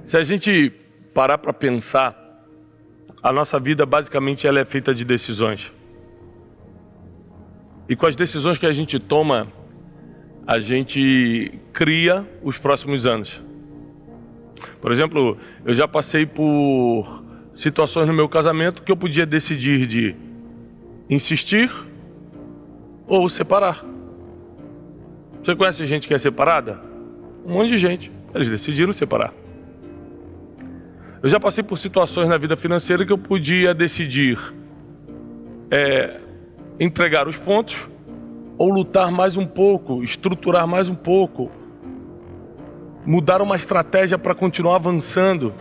Se a gente parar para pensar, a nossa vida basicamente ela é feita de decisões. E com as decisões que a gente toma, a gente cria os próximos anos. Por exemplo, eu já passei por situações no meu casamento que eu podia decidir de insistir ou separar. Você conhece gente que é separada? Um monte de gente. Eles decidiram separar. Eu já passei por situações na vida financeira que eu podia decidir entregar os pontos ou lutar mais um pouco, estruturar mais um pouco, mudar uma estratégia para continuar avançando.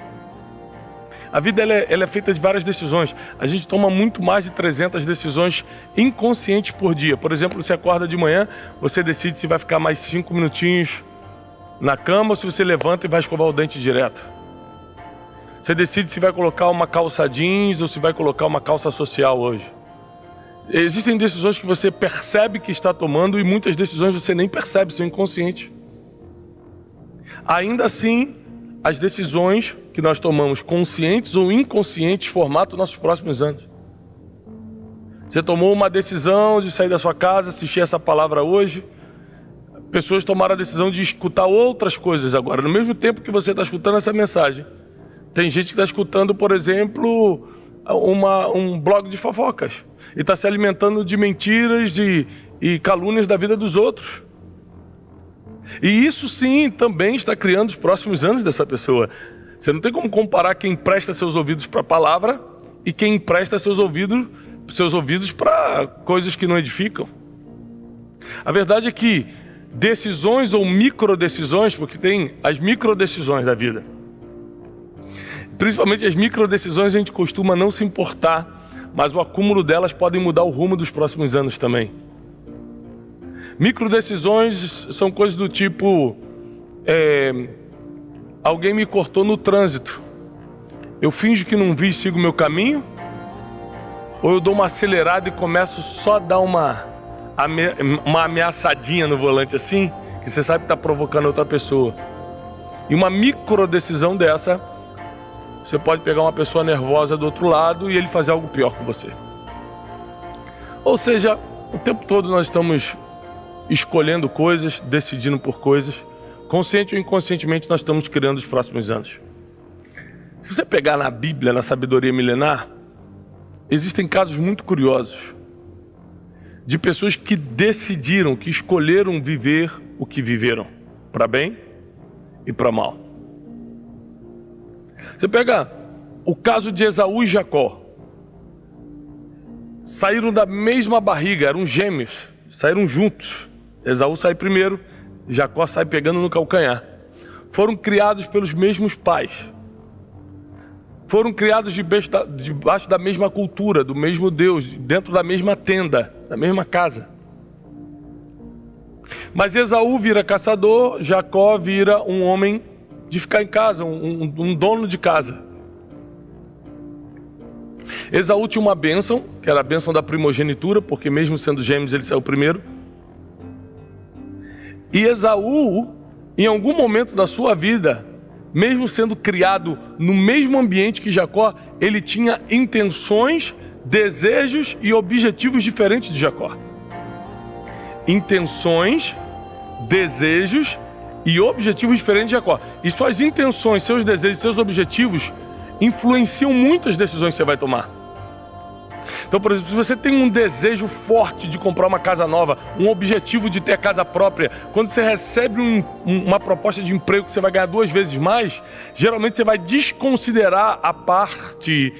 A vida ela é feita de várias decisões. A gente toma muito mais de 300 decisões inconscientes por dia. Por exemplo, você acorda de manhã, você decide se vai ficar mais 5 minutinhos na cama ou se você levanta e vai escovar o dente direto. Você decide se vai colocar uma calça jeans ou se vai colocar uma calça social hoje. Existem decisões que você percebe que está tomando e muitas decisões você nem percebe, são inconscientes. Ainda assim, as decisões que nós tomamos, conscientes ou inconscientes, formatam nossos próximos anos. Você tomou uma decisão de sair da sua casa, assistir essa palavra hoje. Pessoas tomaram a decisão de escutar outras coisas agora. No mesmo tempo que você está escutando essa mensagem, tem gente que está escutando, por exemplo, um blog de fofocas. E está se alimentando de mentiras e calúnias da vida dos outros. E isso sim também está criando os próximos anos dessa pessoa. Você não tem como comparar quem empresta seus ouvidos para a palavra e quem empresta seus ouvidos para coisas que não edificam. A verdade é que decisões ou microdecisões, porque tem as microdecisões da vida. Principalmente as microdecisões a gente costuma não se importar, mas o acúmulo delas podem mudar o rumo dos próximos anos também. Microdecisões são coisas do tipo... alguém me cortou no trânsito. Eu finjo que não vi e sigo o meu caminho? Ou eu dou uma acelerada e começo só a dar uma ameaçadinha no volante assim, que você sabe que está provocando outra pessoa? E uma microdecisão dessa, você pode pegar uma pessoa nervosa do outro lado e ele fazer algo pior com você. Ou seja, o tempo todo nós estamos escolhendo coisas, decidindo por coisas. Consciente ou inconscientemente nós estamos criando os próximos anos. Se você pegar na Bíblia, na sabedoria milenar, existem casos muito curiosos de pessoas que decidiram, que escolheram viver o que viveram, para bem e para mal. Você pega o caso de Esaú e Jacó. Saíram da mesma barriga, eram gêmeos, saíram juntos. Esaú sai primeiro, Jacó sai pegando no calcanhar. Foram criados pelos mesmos pais. Foram criados debaixo da mesma cultura, do mesmo Deus, dentro da mesma tenda, da mesma casa. Mas Esaú vira caçador, Jacó vira um homem de ficar em casa, um dono de casa. Esaú tinha uma bênção, que era a bênção da primogenitura, porque mesmo sendo gêmeos ele saiu primeiro. E Esaú, em algum momento da sua vida, mesmo sendo criado no mesmo ambiente que Jacó, ele tinha intenções, desejos e objetivos diferentes de Jacó. Intenções, desejos e objetivos diferentes de Jacó. E suas intenções, seus desejos, seus objetivos influenciam muito as decisões que você vai tomar. Então, por exemplo, se você tem um desejo forte de comprar uma casa nova, um objetivo de ter a casa própria, quando você recebe uma proposta de emprego que você vai ganhar 2 vezes mais, geralmente você vai desconsiderar a parte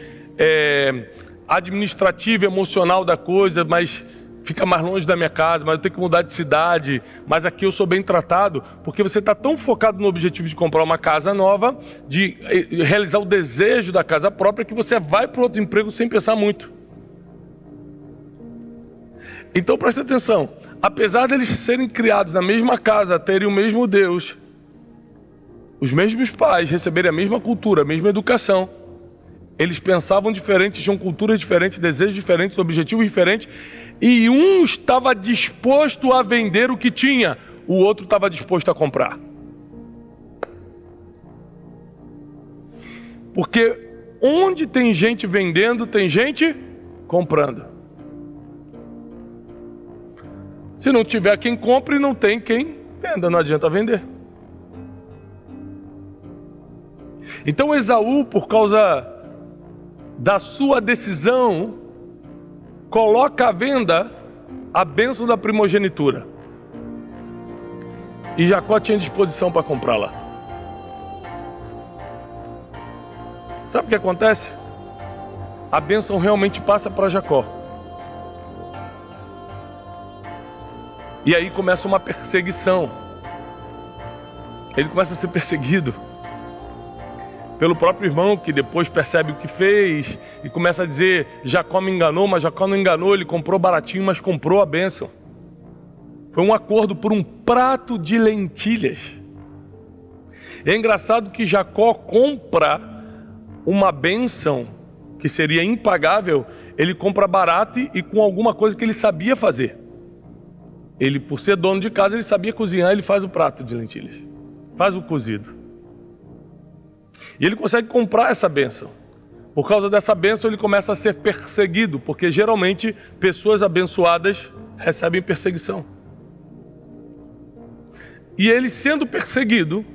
administrativa, emocional da coisa, mas fica mais longe da minha casa, mas eu tenho que mudar de cidade, mas aqui eu sou bem tratado, porque você está tão focado no objetivo de comprar uma casa nova, de realizar o desejo da casa própria, que você vai para outro emprego sem pensar muito. Então presta atenção, apesar deles serem criados na mesma casa, terem o mesmo Deus, os mesmos pais, receberem a mesma cultura, a mesma educação, eles pensavam diferente, tinham culturas diferentes, desejos diferentes, objetivos diferentes, e um estava disposto a vender o que tinha, o outro estava disposto a comprar. Porque onde tem gente vendendo, tem gente comprando. Se não tiver quem compre, não tem quem venda, não adianta vender. Então Esaú, por causa da sua decisão, coloca à venda a bênção da primogenitura. E Jacó tinha disposição para comprá-la. Sabe o que acontece? A bênção realmente passa para Jacó. E aí começa uma perseguição. Ele começa a ser perseguido pelo próprio irmão, que depois percebe o que fez e começa a dizer: Jacó me enganou, mas Jacó não enganou, ele comprou baratinho, mas comprou a bênção. Foi um acordo por um prato de lentilhas. É engraçado que Jacó compra uma bênção que seria impagável, ele compra barato e com alguma coisa que ele sabia fazer. Ele, por ser dono de casa, ele sabia cozinhar, ele faz o prato de lentilhas, faz o cozido. E ele consegue comprar essa bênção. Por causa dessa bênção, ele começa a ser perseguido, porque geralmente pessoas abençoadas recebem perseguição. E ele, sendo perseguido,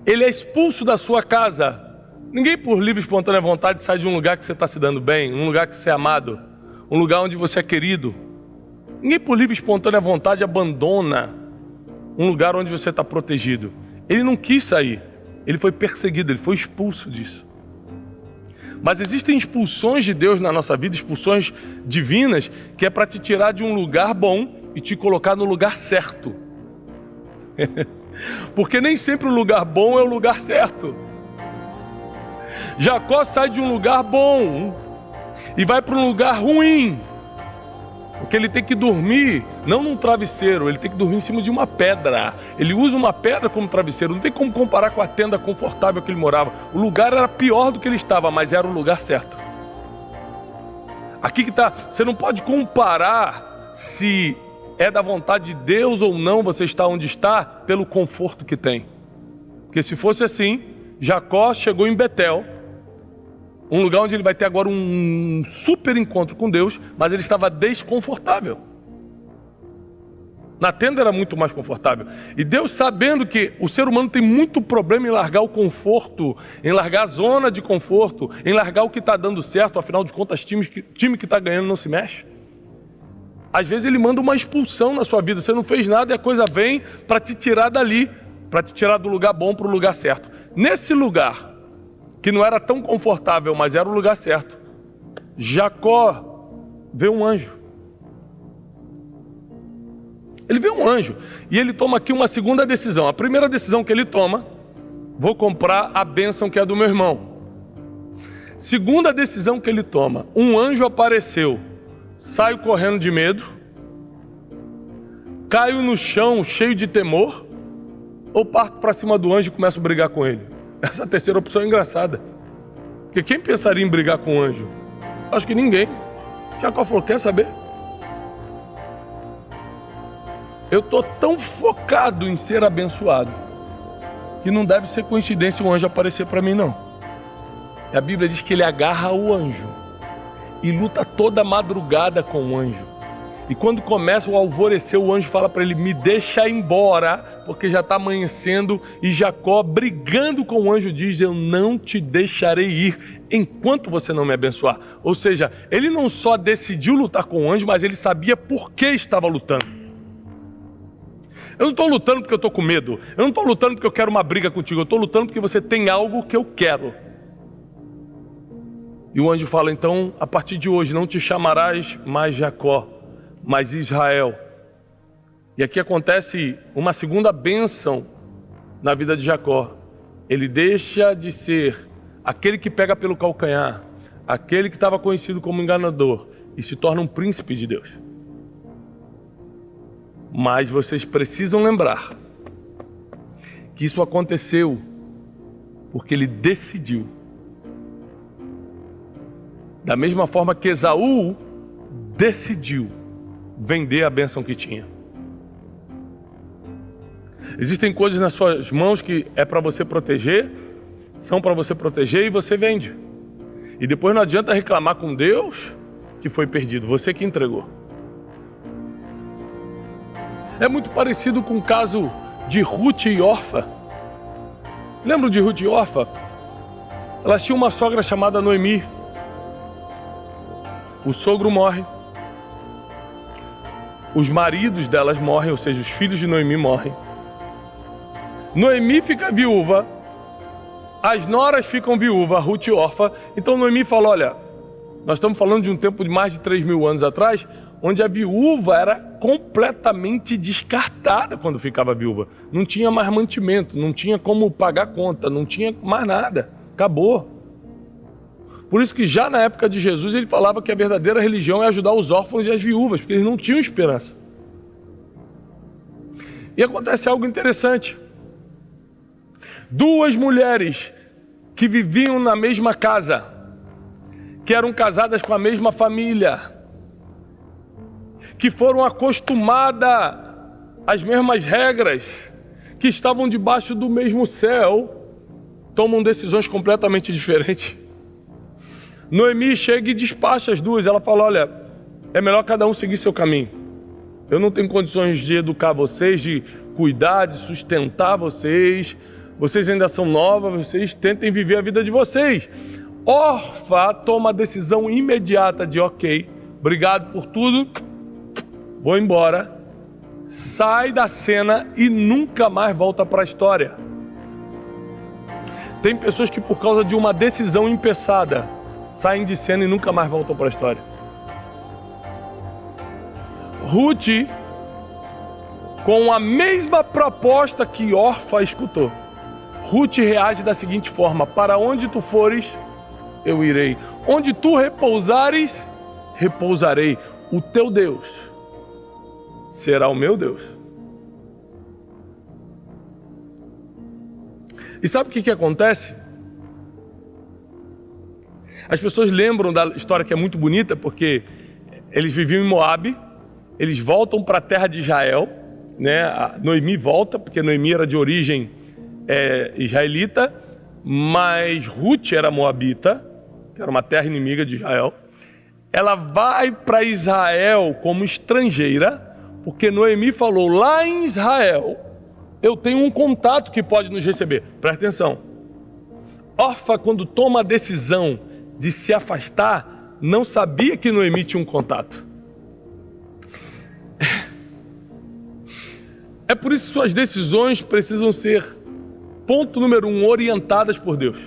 ele é expulso da sua casa. Ninguém, por livre e espontânea vontade, sai de um lugar que você está se dando bem, um lugar que você é amado, um lugar onde você é querido. Ninguém, por livre e espontânea vontade, abandona um lugar onde você está protegido. Ele não quis sair, ele foi perseguido, ele foi expulso disso. Mas existem expulsões de Deus na nossa vida, expulsões divinas, que é para te tirar de um lugar bom e te colocar no lugar certo. Porque nem sempre o lugar bom é o lugar certo. Jacó sai de um lugar bom e vai para um lugar ruim, porque ele tem que dormir, não num travesseiro, ele tem que dormir em cima de uma pedra. Ele usa uma pedra como travesseiro, não tem como comparar com a tenda confortável que ele morava. O lugar era pior do que ele estava, mas era o lugar certo. Aqui que está, você não pode comparar se é da vontade de Deus ou não você está onde está pelo conforto que tem. Porque se fosse assim, Jacó chegou em Betel, um lugar onde ele vai ter agora um super encontro com Deus, mas ele estava desconfortável. Na tenda era muito mais confortável. E Deus, sabendo que o ser humano tem muito problema em largar o conforto, em largar a zona de conforto, em largar o que está dando certo, afinal de contas, time que está ganhando não se mexe. Às vezes ele manda uma expulsão na sua vida, você não fez nada e a coisa vem para te tirar dali, para te tirar do lugar bom para o lugar certo. Nesse lugar, que não era tão confortável, mas era o lugar certo, Jacó vê um anjo. Ele vê um anjo e ele toma aqui uma segunda decisão. A primeira decisão que ele toma: vou comprar a bênção que é do meu irmão. Segunda decisão que ele toma: um anjo apareceu. Saio correndo de medo, caio no chão cheio de temor, ou parto para cima do anjo e começo a brigar com ele? Essa terceira opção é engraçada, porque quem pensaria em brigar com o anjo? Acho que ninguém. Jacó falou: quer saber? Eu estou tão focado em ser abençoado que não deve ser coincidência o anjo aparecer para mim, não. E a Bíblia diz que ele agarra o anjo e luta toda madrugada com o anjo. E quando começa o alvorecer, o anjo fala para ele: me deixa ir embora, porque já está amanhecendo. E Jacó, brigando com o anjo, diz: eu não te deixarei ir enquanto você não me abençoar. Ou seja, ele não só decidiu lutar com o anjo, mas ele sabia por que estava lutando. Eu não estou lutando porque eu estou com medo, eu não estou lutando porque eu quero uma briga contigo, eu estou lutando porque você tem algo que eu quero. E o anjo fala: então, a partir de hoje, não te chamarás mais Jacó, mas Israel. E aqui acontece uma segunda bênção na vida de Jacó. Ele deixa de ser aquele que pega pelo calcanhar, aquele que estava conhecido como enganador, e se torna um príncipe de Deus. Mas vocês precisam lembrar que isso aconteceu porque ele decidiu. Da mesma forma que Esaú decidiu vender a bênção que tinha. Existem coisas nas suas mãos que é para você proteger, são para você proteger e você vende. E depois não adianta reclamar com Deus que foi perdido, você que entregou. É muito parecido com o caso de Ruth e Orfa. Lembram de Ruth e Orfa? Elas tinham uma sogra chamada Noemi. O sogro morre. Os maridos delas morrem, ou seja, os filhos de Noemi morrem. Noemi fica viúva. As noras ficam viúvas, Ruth e Orfa. Então Noemi fala, olha, nós estamos falando de um tempo de mais de 3.000 anos atrás, onde a viúva era completamente descartada quando ficava viúva. Não tinha mais mantimento, não tinha como pagar conta, não tinha mais nada. Acabou. Por isso que já na época de Jesus ele falava que a verdadeira religião é ajudar os órfãos e as viúvas, porque eles não tinham esperança. E acontece algo interessante. Duas mulheres que viviam na mesma casa, que eram casadas com a mesma família, que foram acostumadas às mesmas regras, que estavam debaixo do mesmo céu, tomam decisões completamente diferentes. Noemi chega e despacha as duas. Ela fala, olha, é melhor cada um seguir seu caminho. Eu não tenho condições de educar vocês, de cuidar, de sustentar vocês. Vocês ainda são novas, vocês tentem viver a vida de vocês. Orfa toma a decisão imediata de ok, obrigado por tudo, vou embora. Sai da cena e nunca mais volta para a história. Tem pessoas que por causa de uma decisão impensada, saem de cena e nunca mais voltam para a história. Ruth, com a mesma proposta que Orfa escutou, Ruth reage da seguinte forma, para onde tu fores, eu irei. Onde tu repousares, repousarei. O teu Deus será o meu Deus. E sabe o que acontece? As pessoas lembram da história que é muito bonita, porque eles viviam em Moabe, eles voltam para a terra de Israel, né? A Noemi volta, porque Noemi era de origem israelita, mas Ruth era moabita, que era uma terra inimiga de Israel. Ela vai para Israel como estrangeira, porque Noemi falou, lá em Israel, eu tenho um contato que pode nos receber. Presta atenção. Orfa, quando toma a decisão de se afastar, não sabia que Noemi tinha um contato. É por isso que suas decisões precisam ser, ponto número 1, orientadas por Deus.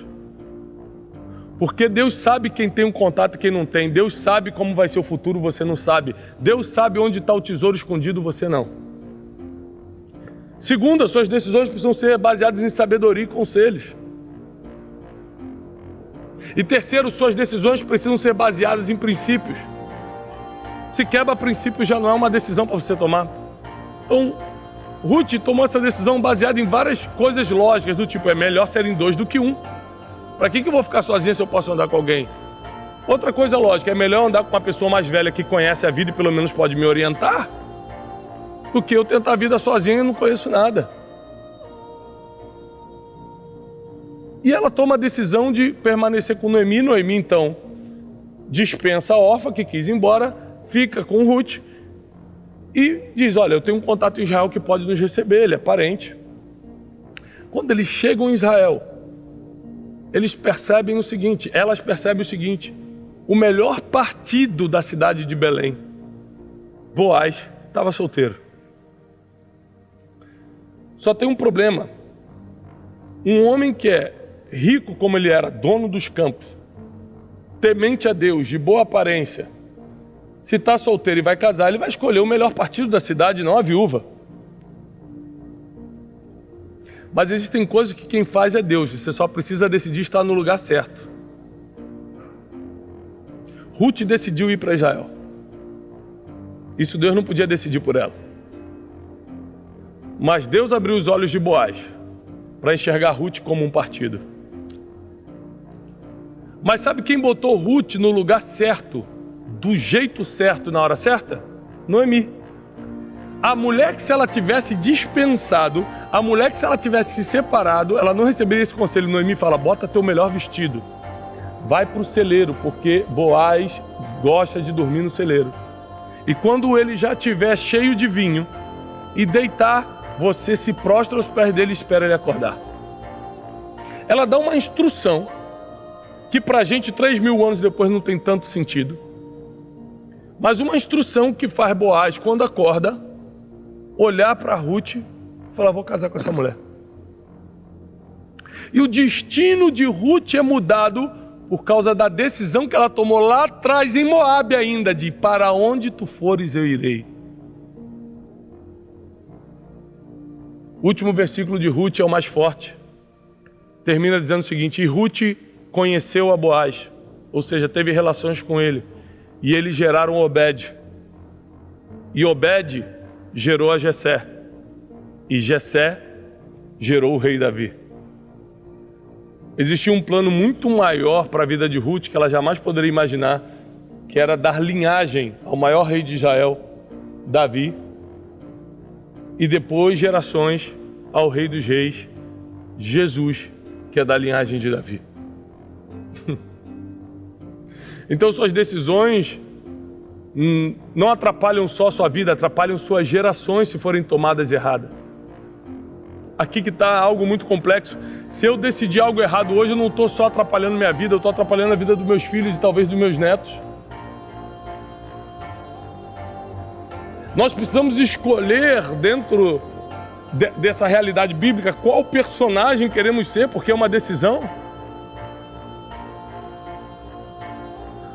Porque Deus sabe quem tem um contato e quem não tem. Deus sabe como vai ser o futuro, você não sabe. Deus sabe onde está o tesouro escondido, você não. Segundo, suas decisões precisam ser baseadas em sabedoria e conselhos. E terceiro, suas decisões precisam ser baseadas em princípios. Se quebra princípios, já não é uma decisão para você tomar. Então, Ruth tomou essa decisão baseada em várias coisas lógicas, do tipo, é melhor serem 2 do que 1. Para que eu vou ficar sozinha se eu posso andar com alguém? Outra coisa lógica, é melhor andar com uma pessoa mais velha que conhece a vida e pelo menos pode me orientar, do que eu tentar a vida sozinha e não conheço nada. E ela toma a decisão de permanecer com Noemi. Noemi, então, dispensa a Orfa, que quis ir embora, fica com Ruth e diz, olha, eu tenho um contato em Israel que pode nos receber, ele é parente. Quando eles chegam em Israel, elas percebem o seguinte, o melhor partido da cidade de Belém, Boaz, estava solteiro. Só tem um problema. Um homem que é rico como ele era, dono dos campos, temente a Deus, de boa aparência, se está solteiro e vai casar, ele vai escolher o melhor partido da cidade, não a viúva. Mas existem coisas que quem faz é Deus, você só precisa decidir estar no lugar certo. Ruth decidiu ir para Israel. Isso Deus não podia decidir por ela. Mas Deus abriu os olhos de Boaz para enxergar Ruth como um partido. Mas sabe quem botou Ruth no lugar certo, do jeito certo, na hora certa? Noemi. A mulher que, se ela tivesse dispensado, a mulher que, se ela tivesse se separado, ela não receberia esse conselho. Noemi fala, bota teu melhor vestido, vai para o celeiro, porque Boaz gosta de dormir no celeiro. E quando ele já estiver cheio de vinho e deitar, você se prostra aos pés dele e espera ele acordar. Ela dá uma instrução que pra gente 3.000 anos depois não tem tanto sentido. Mas uma instrução que faz Boaz, quando acorda, olhar para Ruth e falar, vou casar com essa mulher. E o destino de Ruth é mudado por causa da decisão que ela tomou lá atrás, em Moabe ainda, de para onde tu fores eu irei. O último versículo de Ruth é o mais forte. Termina dizendo o seguinte, e Ruth conheceu a Boaz, ou seja, teve relações com ele, e eles geraram Obed. E Obed gerou a Jessé, e Jessé gerou o rei Davi. Existia um plano muito maior para a vida de Ruth, que ela jamais poderia imaginar, que era dar linhagem ao maior rei de Israel, Davi, e depois gerações ao rei dos reis, Jesus, que é da linhagem de Davi. Então suas decisões não atrapalham só sua vida, atrapalham suas gerações se forem tomadas erradas. Aqui que está algo muito complexo. Se eu decidir algo errado hoje, eu não estou só atrapalhando minha vida, eu estou atrapalhando a vida dos meus filhos e talvez dos meus netos. Nós precisamos escolher dentro dessa realidade bíblica qual personagem queremos ser, porque é uma decisão.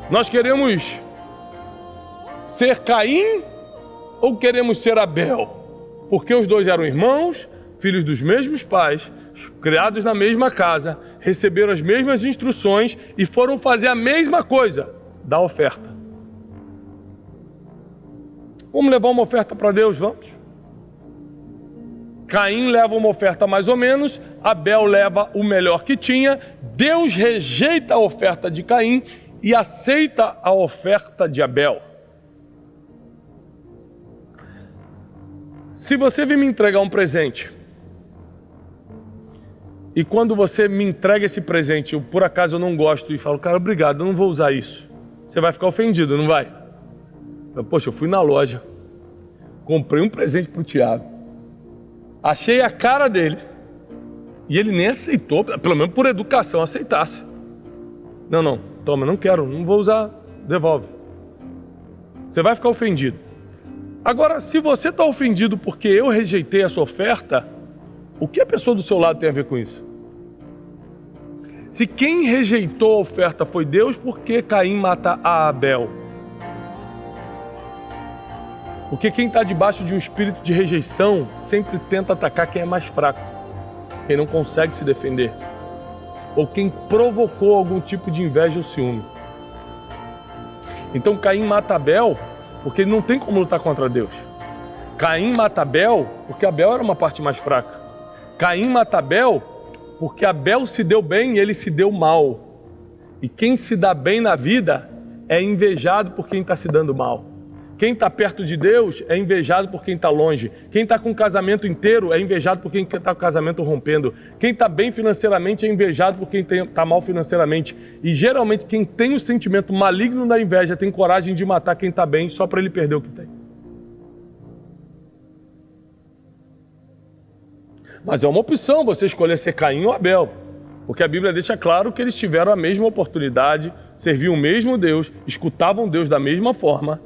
Nós queremos ser Caim ou queremos ser Abel? Porque os dois eram irmãos, filhos dos mesmos pais, criados na mesma casa, receberam as mesmas instruções e foram fazer a mesma coisa, dar oferta. Vamos levar uma oferta para Deus, vamos? Caim leva uma oferta mais ou menos, Abel leva o melhor que tinha, Deus rejeita a oferta de Caim e aceita a oferta de Abel. Se você vir me entregar um presente, e quando você me entrega esse presente, eu por acaso eu não gosto e falo, cara, obrigado, eu não vou usar isso. Você vai ficar ofendido, não vai? Poxa, eu fui na loja, comprei um presente para o Tiago, achei a cara dele, e ele nem aceitou, pelo menos por educação, aceitasse. Não, toma, não quero, não vou usar, devolve. Você vai ficar ofendido. Agora, se você está ofendido porque eu rejeitei a sua oferta, o que a pessoa do seu lado tem a ver com isso? Se quem rejeitou a oferta foi Deus, por que Caim mata a Abel? Porque quem está debaixo de um espírito de rejeição sempre tenta atacar quem é mais fraco, quem não consegue se defender, ou quem provocou algum tipo de inveja ou ciúme. Então Caim mata Abel porque ele não tem como lutar contra Deus. Caim mata Abel porque Abel era uma parte mais fraca. Caim mata Abel porque Abel se deu bem e ele se deu mal. E quem se dá bem na vida é invejado por quem está se dando mal. Quem está perto de Deus é invejado por quem está longe. Quem está com o casamento inteiro é invejado por quem está com o casamento rompendo. Quem está bem financeiramente é invejado por quem está mal financeiramente. E geralmente quem tem o sentimento maligno da inveja tem coragem de matar quem está bem só para ele perder o que tem. Mas é uma opção você escolher ser Caim ou Abel. Porque a Bíblia deixa claro que eles tiveram a mesma oportunidade, serviam o mesmo Deus, escutavam Deus da mesma forma,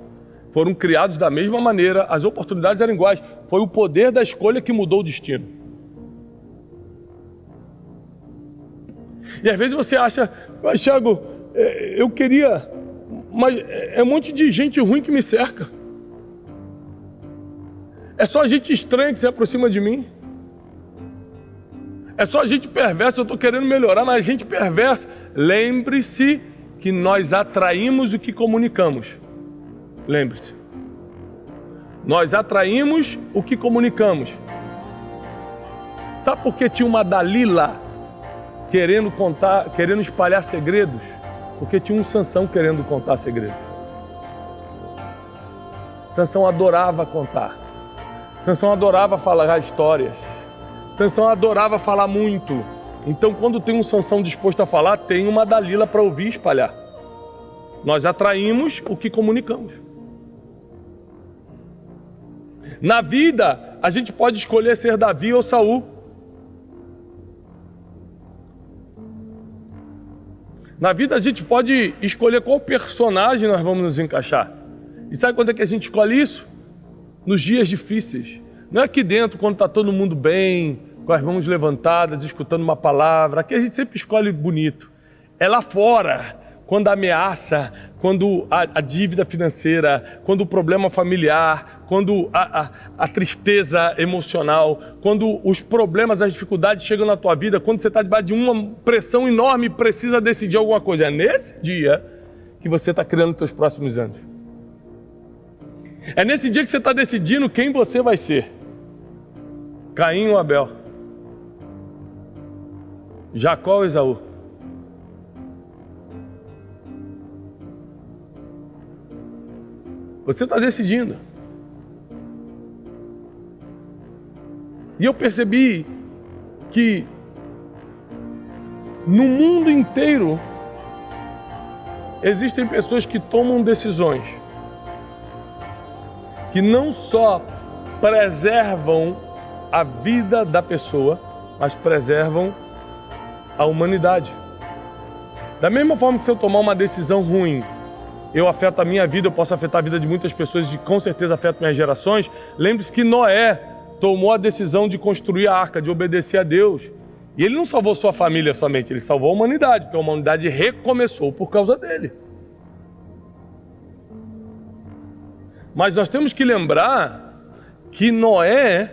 foram criados da mesma maneira, as oportunidades eram iguais. Foi o poder da escolha que mudou o destino. E às vezes você acha, mas Thiago, eu queria, mas é um monte de gente ruim que me cerca. É só gente estranha que se aproxima de mim. É só gente perversa, eu estou querendo melhorar, mas a gente perversa. Lembre-se que nós atraímos o que comunicamos. Lembre-se. Nós atraímos o que comunicamos. Sabe por que tinha uma Dalila querendo espalhar segredos? Porque tinha um Sansão querendo contar segredos. Sansão adorava contar. Sansão adorava falar histórias. Sansão adorava falar muito. Então, quando tem um Sansão disposto a falar, tem uma Dalila para ouvir e espalhar. Nós atraímos o que comunicamos. Na vida, a gente pode escolher ser Davi ou Saul. Na vida, a gente pode escolher qual personagem nós vamos nos encaixar. E sabe quando é que a gente escolhe isso? Nos dias difíceis. Não é aqui dentro, quando está todo mundo bem, com as mãos levantadas, escutando uma palavra. Aqui a gente sempre escolhe bonito. É lá fora, quando a ameaça, quando a dívida financeira, quando o problema familiar, quando a tristeza emocional, quando os problemas, as dificuldades chegam na tua vida, quando você está debaixo de uma pressão enorme e precisa decidir alguma coisa. É nesse dia que você está criando os teus próximos anos. É nesse dia que você está decidindo quem você vai ser. Caim ou Abel? Jacó ou Esaú? Você está decidindo. E eu percebi que no mundo inteiro existem pessoas que tomam decisões que não só preservam a vida da pessoa, mas preservam a humanidade. Da mesma forma que se eu tomar uma decisão ruim, eu afeto a minha vida, eu posso afetar a vida de muitas pessoas e com certeza afeto minhas gerações. Lembre-se que Noé tomou a decisão de construir a arca, de obedecer a Deus. E ele não salvou sua família somente, ele salvou a humanidade, porque a humanidade recomeçou por causa dele. Mas nós temos que lembrar que Noé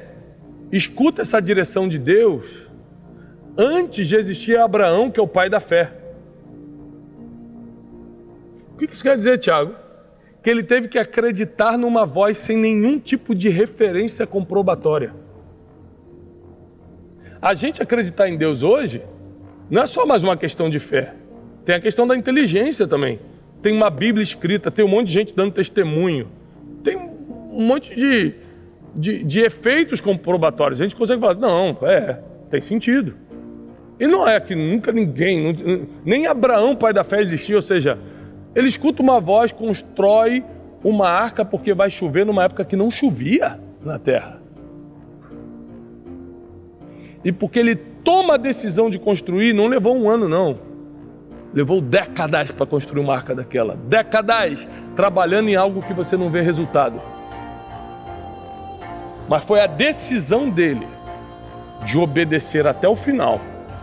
escuta essa direção de Deus antes de existir Abraão, que é o pai da fé. O que isso quer dizer, Tiago? Que ele teve que acreditar numa voz sem nenhum tipo de referência comprobatória. A gente acreditar em Deus hoje não é só mais uma questão de fé. Tem a questão da inteligência também. Tem uma Bíblia escrita, tem um monte de gente dando testemunho. Tem um monte de efeitos comprobatórios. A gente consegue falar, não, tem sentido. E não é que nunca ninguém, nem Abraão, pai da fé, existia, ou seja, ele escuta uma voz, constrói uma arca porque vai chover numa época que não chovia na terra. E porque ele toma a decisão de construir, não levou um ano não. Levou décadas para construir uma arca daquela. Décadas trabalhando em algo que você não vê resultado. Mas foi a decisão dele de obedecer até o final,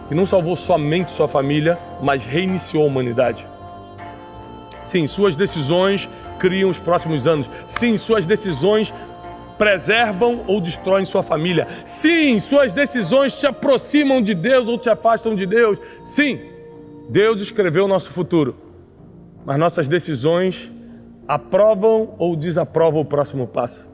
que não salvou somente sua família, mas reiniciou a humanidade. Sim, suas decisões criam os próximos anos. Sim, suas decisões preservam ou destroem sua família. Sim, suas decisões te aproximam de Deus ou te afastam de Deus. Sim, Deus escreveu o nosso futuro, mas nossas decisões aprovam ou desaprovam o próximo passo.